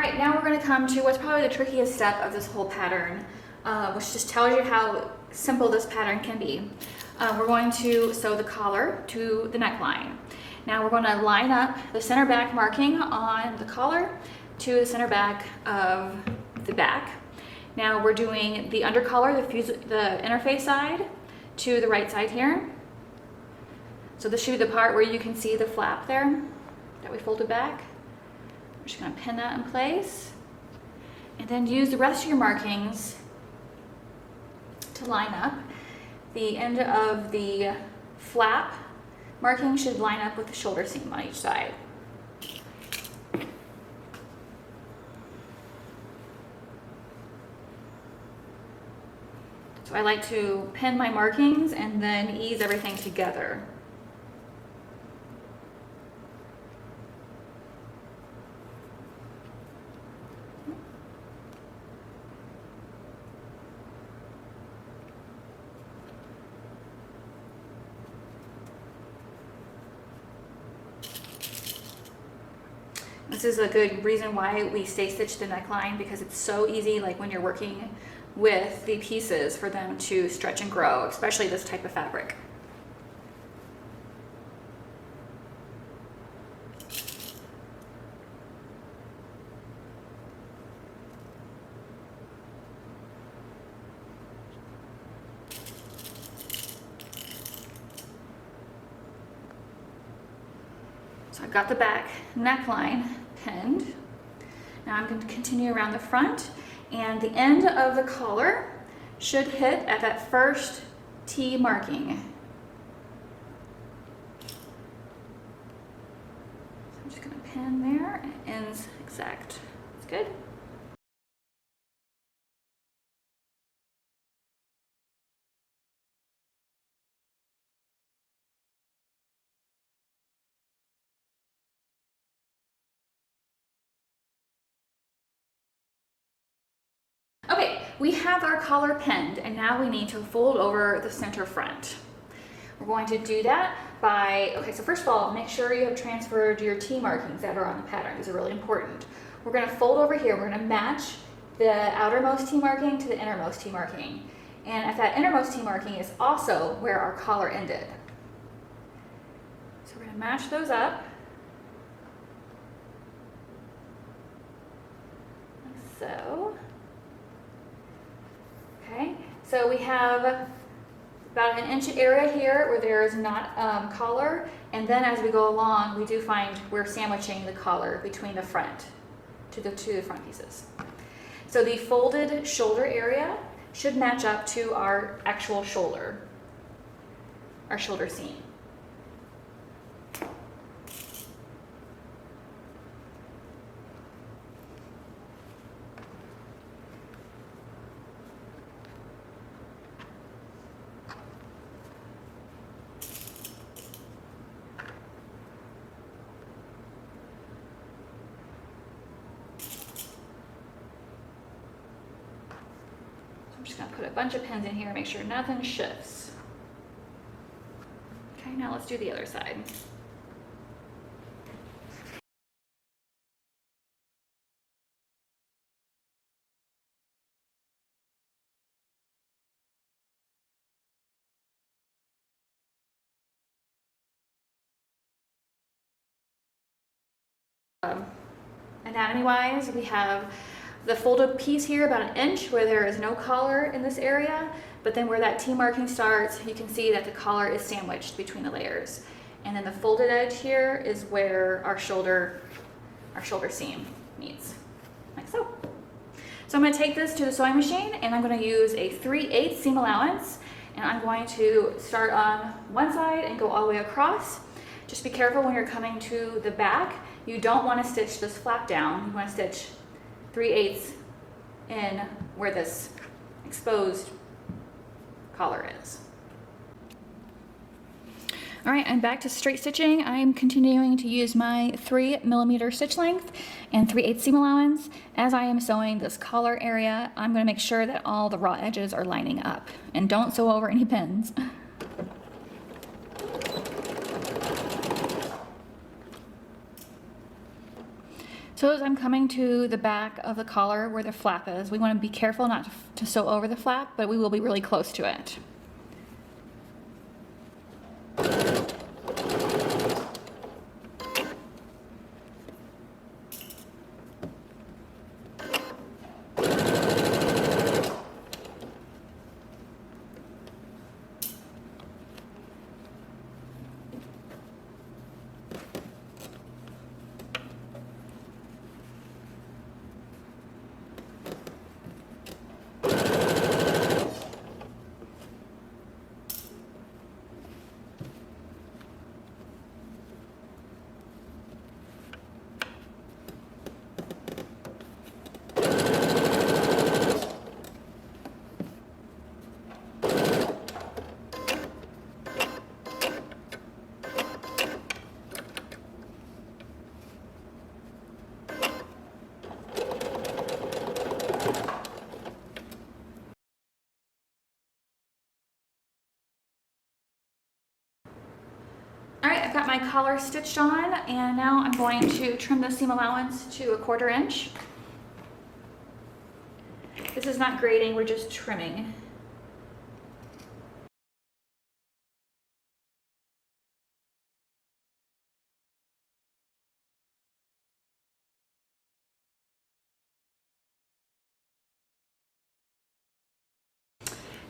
right, now we're going to come to what's probably the trickiest step of this whole pattern, which just tells you how simple this pattern can be. We're going to sew the collar to the neckline. Now we're going to line up the center back marking on the collar to the center back of the back. Now we're doing the under collar, the interface side, to the right side here. So this should be the part where you can see the flap there that we folded back. We're just going to pin that in place and then use the rest of your markings to line up. The end of the flap marking should line up with the shoulder seam on each side. So I like to pin my markings and then ease everything together. This is a good reason why we stay stitched the neckline, because it's so easy, like when you're working with the pieces, for them to stretch and grow, especially this type of fabric. So I've got the back neckline pinned. Now I'm going to continue around the front, and the end of the collar should hit at that first T marking. So I'm just going to pin there, and it ends exact. That's good. Okay, we have our collar pinned, and now we need to fold over the center front. We're going to do that by, okay, so first of all, make sure you have transferred your T markings that are on the pattern. These are really important. We're going to fold over here. We're going to match the outermost T marking to the innermost T marking. And if that innermost T marking is also where our collar ended. So we're going to match those up. Like so. Okay, so we have about an inch area here where there is not collar, and then as we go along, we do find we're sandwiching the collar between the front to the front pieces. So the folded shoulder area should match up to our actual shoulder, our shoulder seam. I'm just going to put a bunch of pins in here and make sure nothing shifts. Okay, now let's do the other side. Anatomy-wise, we have the folded piece here about an inch where there is no collar in this area, but then where that T marking starts, you can see that the collar is sandwiched between the layers. And then the folded edge here is where our shoulder seam meets, like so. So I'm going to take this to the sewing machine, and I'm going to use a 3/8 seam allowance, and I'm going to start on one side and go all the way across. Just be careful when you're coming to the back. You don't want to stitch this flap down. You want to stitch 3/8 in where this exposed collar is. All right, I'm back to straight stitching. I'm continuing to use my 3mm stitch length and 3/8 seam allowance. As I am sewing this collar area, I'm going to make sure that all the raw edges are lining up, and don't sew over any pins. So as I'm coming to the back of the collar where the flap is, we want to be careful not to sew over the flap, but we will be really close to it. Alright, I've got my collar stitched on, and now I'm going to trim the seam allowance to 1/4 inch. This is not grading, we're just trimming.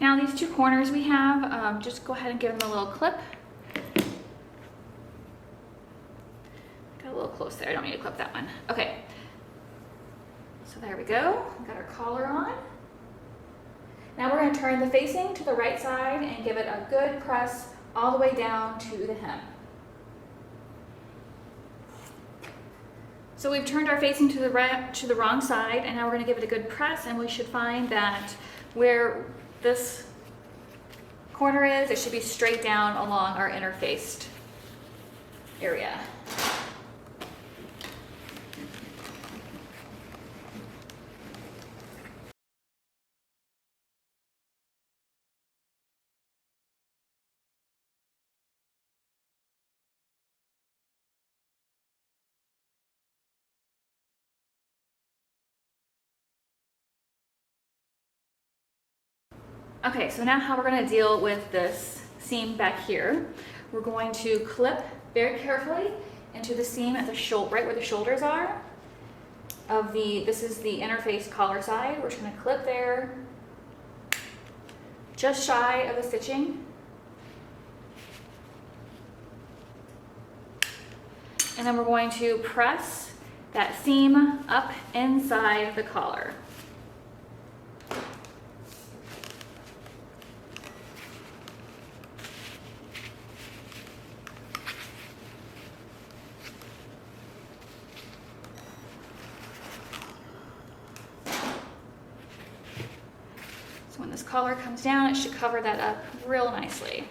Now these two corners we have, just go ahead and give them a little clip. Got a little close there, I don't need to clip that one. Okay, so there we go, we've got our collar on. Now we're going to turn the facing to the right side and give it a good press all the way down to the hem. So we've turned our facing to the wrong side, and now we're going to give it a good press, and we should find that where this corner is, it should be straight down along our interfaced area. Okay, so now how we're going to deal with this seam back here. We're going to clip very carefully into the seam at the shoulder, right where the shoulders are. This is the interface collar side. We're just going to clip there, just shy of the stitching. And then we're going to press that seam up inside the collar. When this collar comes down, it should cover that up real nicely.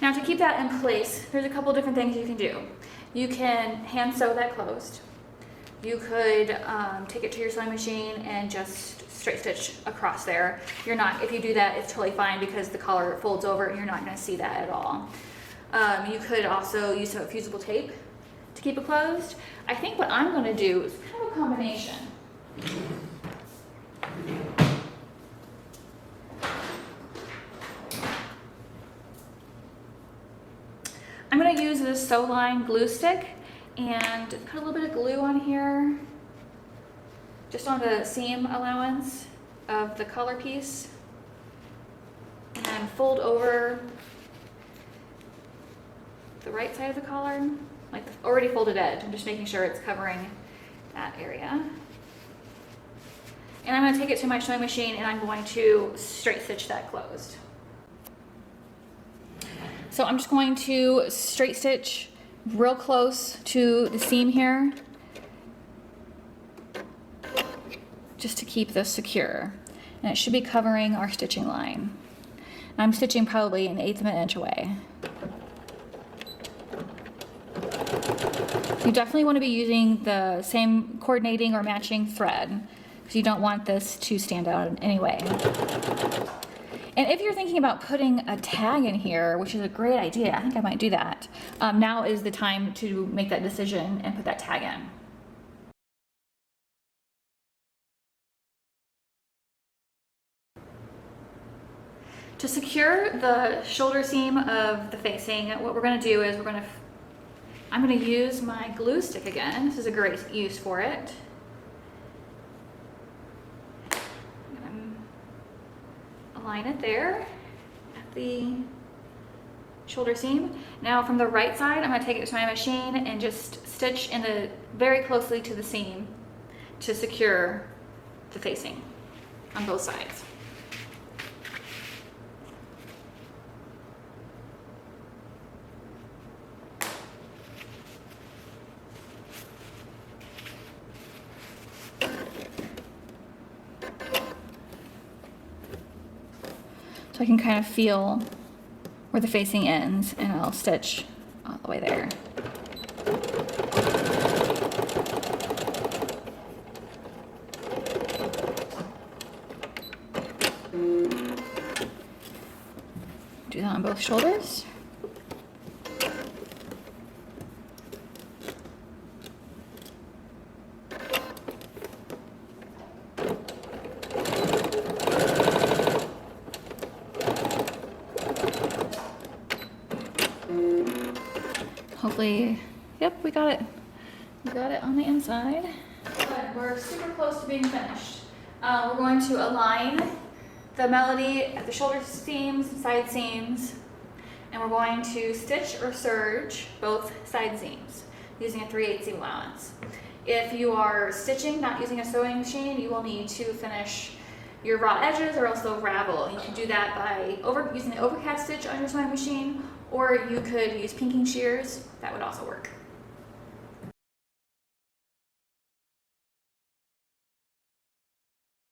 Now to keep that in place, there's a couple different things you can do. You can hand sew that closed. You could take it to your sewing machine and just straight stitch across there. If you do that, it's totally fine because the collar folds over and you're not going to see that at all. You could also use some fusible tape to keep it closed. I think what I'm going to do is kind of a combination. I'm going to use this SEWALONG glue stick and put a little bit of glue on here, just on the seam allowance of the collar piece, and then fold over the right side of the collar, like the already folded edge. I'm just making sure it's covering that area. And I'm going to take it to my sewing machine and I'm going to straight stitch that closed. So I'm just going to straight stitch real close to the seam here, just to keep this secure. And it should be covering our stitching line. I'm stitching probably 1/8 of an inch away. You definitely want to be using the same coordinating or matching thread, because you don't want this to stand out in any way. And if you're thinking about putting a tag in here, which is a great idea, I think I might do that, now is the time to make that decision and put that tag in. To secure the shoulder seam of the facing, what we're going to do is I'm going to use my glue stick again. This is a great use for it. I'm going to align it there at the shoulder seam. Now from the right side, I'm going to take it to my machine and just stitch very closely to the seam to secure the facing on both sides. So I can kind of feel where the facing ends, and I'll stitch all the way there. Do that on both shoulders. Hopefully, yep, we got it. We got it on the inside. Good, we're super close to being finished. We're going to align the Melody at the shoulder seams, side seams, and we're going to stitch or serge both side seams using a 3/8 seam allowance. If you are stitching, not using a sewing machine, you will need to finish your raw edges or else they'll ravel. You can do that by using the overcast stitch on your sewing machine, or you could use pinking shears. That would also work.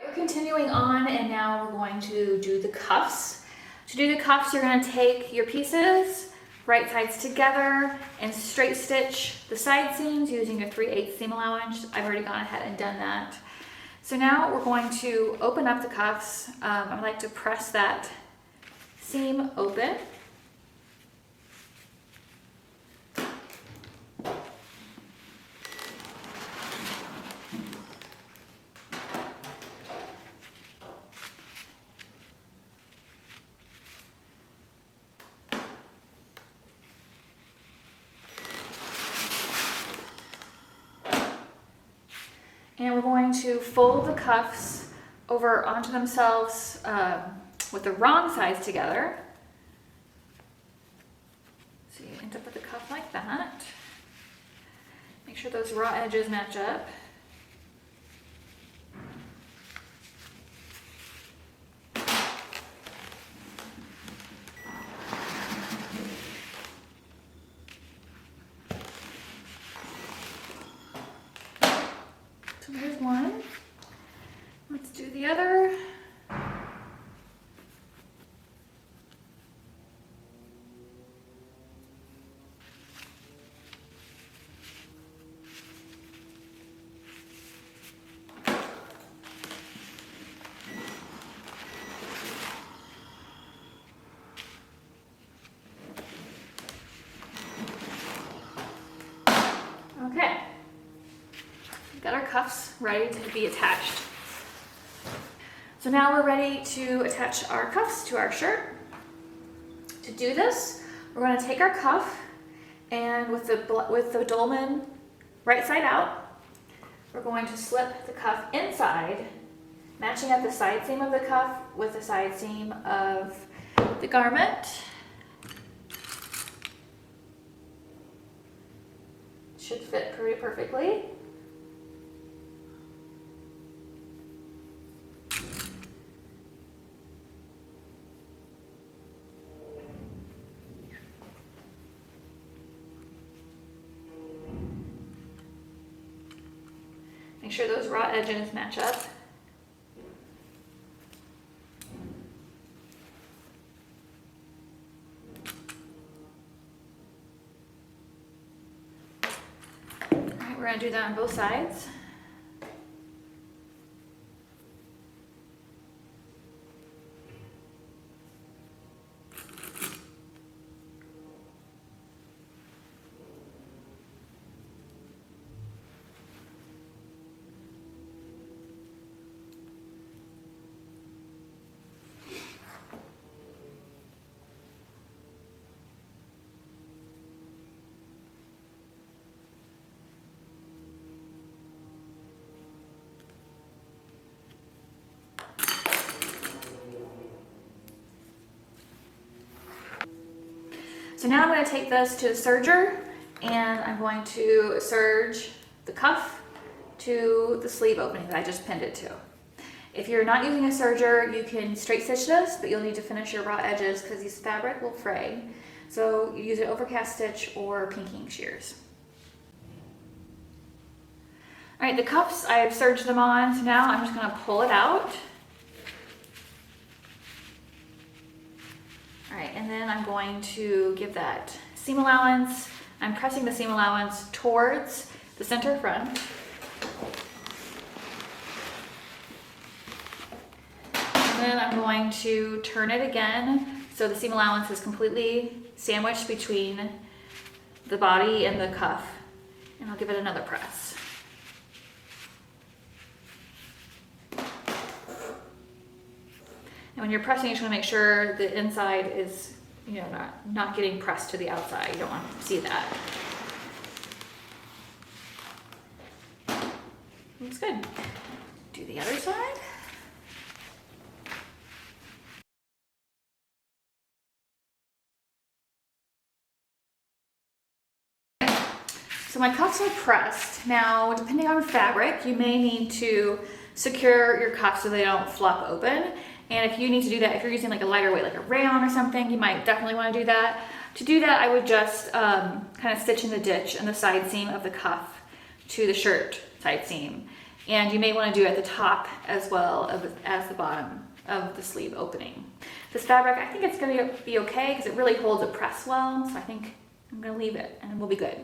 We're continuing on, and now we're going to do the cuffs. To do the cuffs, you're going to take your pieces, right sides together, and straight stitch the side seams using your 3/8 seam allowance. I've already gone ahead and done that. So now we're going to open up the cuffs. I like to press that seam open. And we're going to fold the cuffs over onto themselves with the wrong sides together. So you end up with a cuff like that. Make sure those raw edges match up. So there's one. Let's do the other. Okay. Got our cuffs ready to be attached. So now we're ready to attach our cuffs to our shirt. To do this, we're going to take our cuff and with the Dolman right side out, we're going to slip the cuff inside, matching up the side seam of the cuff with the side seam of the garment. Should fit pretty perfectly. Make sure those raw edges match up. All right, we're going to do that on both sides. So now I'm going to take this to the serger, and I'm going to serge the cuff to the sleeve opening that I just pinned it to. If you're not using a serger, you can straight stitch this, but you'll need to finish your raw edges because these fabric will fray. So you use an overcast stitch or pinking shears. All right, the cuffs, I have serged them on, so now I'm just going to pull it out. All right, and then I'm going to give that seam allowance. I'm pressing the seam allowance towards the center front. And then I'm going to turn it again so the seam allowance is completely sandwiched between the body and the cuff. And I'll give it another press. And when you're pressing, you just want to make sure the inside is, not getting pressed to the outside. You don't want to see that. Looks good. Do the other side. So my cuffs are pressed. Now, depending on fabric, you may need to secure your cuffs so they don't flop open. And if you need to do that, if you're using like a lighter weight, like a rayon or something, you might definitely want to do that. To do that, I would just kind of stitch in the ditch and the side seam of the cuff to the shirt side seam. And you may want to do it at the top as well as the bottom of the sleeve opening. This fabric, I think it's going to be okay because it really holds it pressed well. So I think I'm going to leave it and we'll be good.